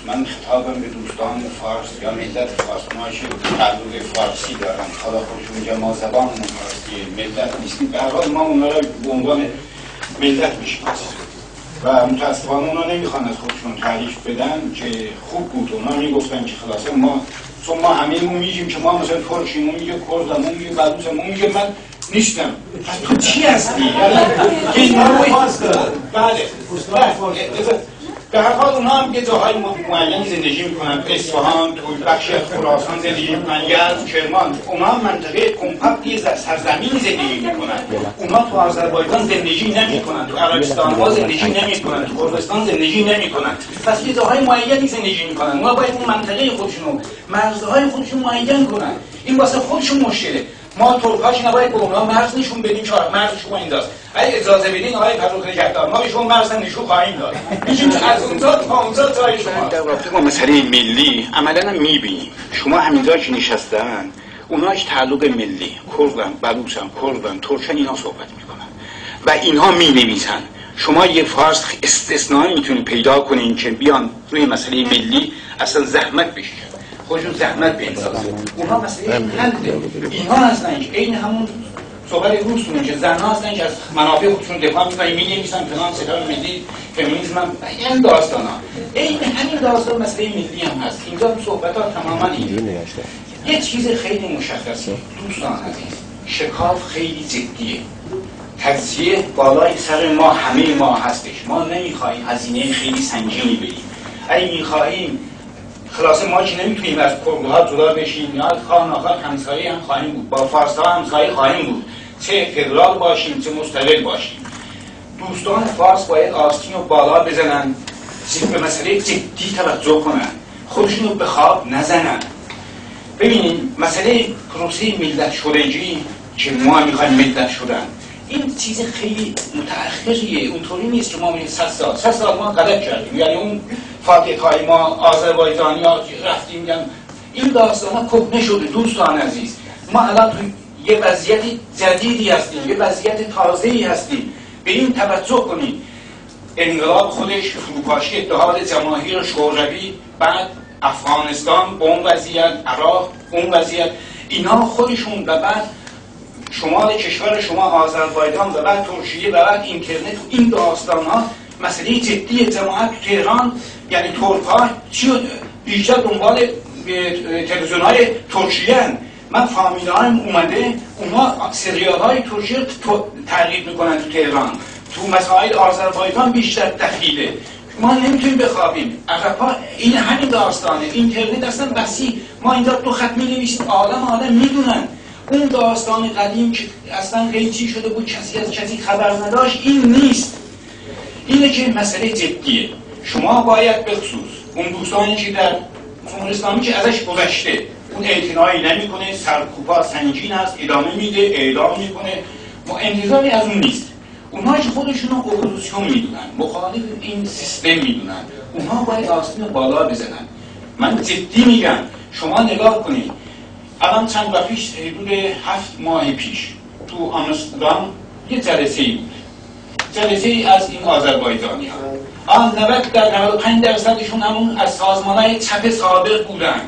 من خطابم به دوستان فارس یا ملت فارس، ما که تعلق فارسی دارن، حالا خودشون میگن ما زبانمون فارسیه، ملت نیستیم، به هر حال ما اونا را به عنوان ملت میشناسیم و متاسفانه اونا نمیخوان از خودشون تعریف بدن که خوب بود. اونا میگفتن که خلاصه ما چون ما همه‌مون میگیم که ما مثلا ترکیم، اون میگه کردم، اون میگه بلوچم، اون میگه من نیستم. تو چی هستی؟ بله. به هر حال اونا هم یه جاهای معینی زندگی میکنن، اصفهان، توی بخش خراسان زندگی میکنن، یزد، کرمان. اونا هم منطقه کمپکت یه سرزمینی زندگی میکنن. اونا تو آذربایجان زندگی نمیکنن، تو عربستان ها زندگی نمیکنن، تو کردستان زندگی نمیکنن. پس یه جاهای معینی زندگی میکنن. اونا باید اون منطقه خودشونو، مرزهای خودشون معین کنن. این واسه خودشون مشکله. ما ترکاش نباید به اونا مرز نشون بدیم که مرز شما اینجاست. اگه اجازه بدین آقای فرخ نجات‌دار، ما به شما مرز نشون خواهیم داد. میگیم از اونجا تا اونجا جای شما. در رابطه با مسئله ملی عملاً میبینیم شما همینجا که نشستن، اوناش تعلق ملی، کردن، بلوچن، کردن، ترکن، اینا صحبت میکنن و اینها مینویسن. شما یه فارس استثنایی میتونید پیدا کنین که بیان روی مسئله ملی اصلا زحمت بکشن، خودشون زحمت بندازن. اونها مسئله حله. اینها هستن که این همون صحبت روزتونه که زنها هستن که از منافع خودشون دفاع میکنن، مینویسن فلان ستاره ملی، فمینیسم هم این داستانا. این همین داستان مسئله ملی هم هست. اینجا صحبت ها تماما اینه. یه چیز خیلی مشخصه دوستان عزیز، شکاف خیلی جدیه. تجزیه بالای سر ما، همه ما هستش. ما نمیخوایم هزینه خیلی سنگینی بدیم. اگه میخوایم خلاصه ما که نمیتونیم از کردها جدا بشیم، یا خواه ناخواه همسایه هم خواهیم بود، با فارس ها همسایه خواهیم بود، چه فدرال باشیم چه مستقل باشیم. دوستان فارس باید آستین رو بالا بزنن، به مسئله جدی توجه کنن، خودشون رو به خواب نزنن. ببینید مسئله پروسه ملت شدگی که ما میخوایم ملت شدن، این چیز خیلی متأخریه. اونطوری نیست که ما میگیم 100 سال ما غلط کردیم، یعنی اون فاتحهای ما آذربایجانی ها رفتیم میگن این داستان ها کهنه شده. دوستان عزیز، ما الان توی یه وضعیت جدیدی هستیم، یه وضعیت تازه‌ای هستیم. به این توجه کنید. انقلاب خودش فروپاشی اتحاد جماهیر شوروی، بعد افغانستان به اون وضعیت، عراق اون وضعیت، اینا خودشون، و بعد شمال کشور شما آذربایجان و بعد ترکیه و بعد اینترنت، این داستان ها مسئله جدی جماعت تو تهران. یعنی ترک ها چی بیشتر دنبال تلویزیون های ترکیه هن. من فامیل هایم اومده، اونا سریال های ترکیه تعقیب میکنن تو تهران. تو مسائل آذربایجان بیشتر دخیله. ما نمیتونیم بخوابیم. عقب‌ها این همین داستانه. اینترنت اصلا وسیع. ما اینجا 2 خط می‌نویسیم، آدم میدونن. اون داستان قدیم که اصلا قیچی شده بود، کسی از کسی خبر نداشت، این نیست. اینه که مسئله جدیه. شما باید به خصوص اون دوستانی که در جمهوری اسلامی که ازش گذشته، اون اعتنایی نمی‌کنه، سرکوبا سنگین است، ادامه میده، اعلام میکنه، ما انتظاری از اون نیست. اونها که خودشون رو اپوزیسیون میدونن، مخالف این سیستم میدونن، اونها باید آستین بالا بزنن. من جدی میگم، شما نگاه کنید، الان چند وقت پیش، حدود 7 ماه پیش تو آمستردام یه جلسه‌ای بود، جلسه‌ای از این آذربایجانی ها. 95% همون از سازمان‌های چپ سابق بودن.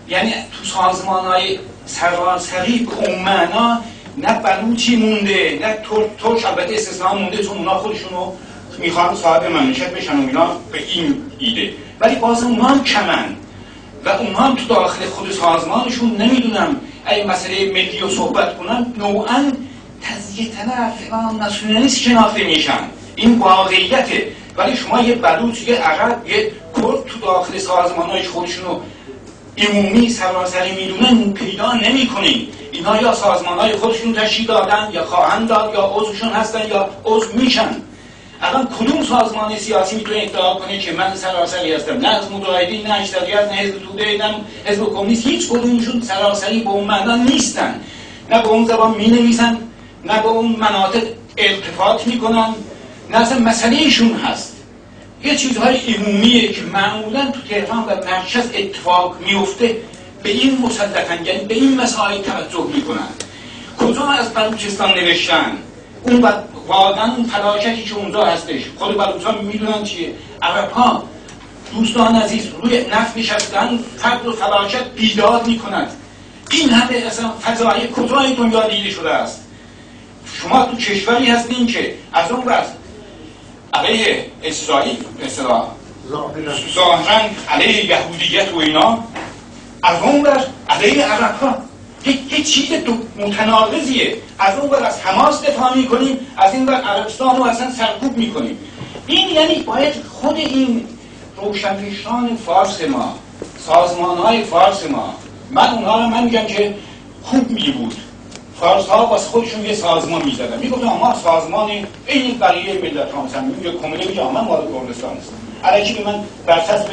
یعنی تو سازمان‌های سراسری به اون معنا نه بلوچی مونده، نه ترک، البته استثنا مونده چون اونا خودشونو میخوان صاحب مملکت بشن و اینا به این ایده، ولی باز اونا هم کمن و اونها هم تو داخل خود سازمانشون نمیدونم اگه مسئله ملی رو صحبت کنن نوعا تزیه طلب فلان ناسیونالیست شناخته میشن. این واقعیته. ولی شما یه بلوچ، یه عرب، یه کرد تو داخل سازمان‌های خودشونو عمومی سراسری میدونن پیدا نمی‌کنید. اینا یا سازمان‌های خودشون تشکیل دادن یا خواهند داد یا عضوشون هستن یا عضو میشن. الان کدوم سازمان سیاسی میتونه ادعا کنه که من سراسری هستم؟ نه از مجاهدین، نه اشتراکیت، نه حزب توده، نه حزب کمونیست، هیچ کدومشون سراسری به اون معنا نیستن. نه به اون زبان مینویسن، نه به اون مناطق التفات میکنن، نه اصلا مسئلهشون هست. یه چیزهای عمومیه که معمولا تو تهران و مرکز اتفاق میفته، به این مسلطن، یعنی به این مسائل توجه میکنن. کجا از بلوچستان نوشتن؟ اون واقعا اون فلاشتی که اونجا هستش، خود بلوچان میدونن چیه. عرب‌ها دوستان عزیز روی نفت نشستن، فقر و فلاکت بیداد میکنند. این همه اصلا فضای کجای دنیا دیده شده است. شما تو کشوری هستین که از اون وقت علیه اسرائیل مثلا ظاهراً علیه یهودیت و اینا، از اون وقت علیه عرب ها یک چیز متناقضیه. از اون وقت از حماس دفاع میکنیم، از این وقت عربستان رو اصلا سرکوب میکنیم. این یعنی باید خود این روشنفکران فارس ما، سازمانهای فارس ما، من اونها رو من میگم که خوب میبود فارس ها واسه خودشون یه سازمان میزدن، میگفتن ما سازمان این بقیه ملت ها، مثلا میگه کمونه میگه من مال کردستان هستم، الکی به من بر حسب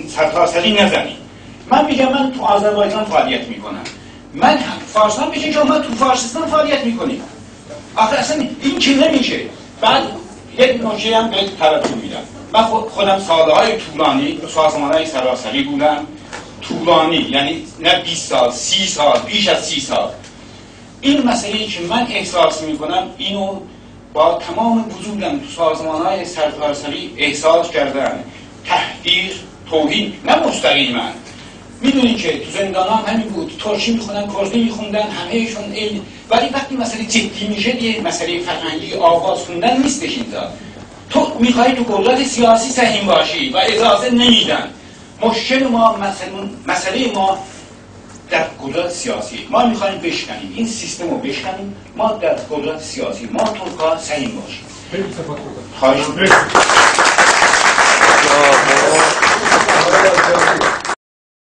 سرتاسری نزنی. من میگم من تو آذربایجان فعالیت میکنم، من فارسان میشه که من تو فارسستان فعالیت میکنیم. آخه اصلا این که نمیشه. بعد یک نکته هم به طرفتون میدم. من خودم سالهای طولانی تو سازمانهای سراسری بودم. طولانی یعنی نه 20 سال، 30 سال، بیش از 30 سال. این مسئله که من احساس میکنم اینو با تمام وجودم تو سازمانهای سراسری احساس کردن. تحقیر، توهین، نه مستقیما. میدونین که تو زندان هم همین بود، ترکی میخوندن، کردی میخوندن، همهشون این. ولی وقتی مسئله جدی میشه یه مسئله فرهنگی آواز خوندن نیستش اینجا. تو میخوای تو قدرت سیاسی سهیم باشی و اجازه نمیدن. مشکل ما مسئله ما در قدرت سیاسی، ما میخوایم بشکنیم این سیستم رو بشکنیم، ما در قدرت سیاسی ما تو کار سهیم باشیم. خواهش می‌کنم.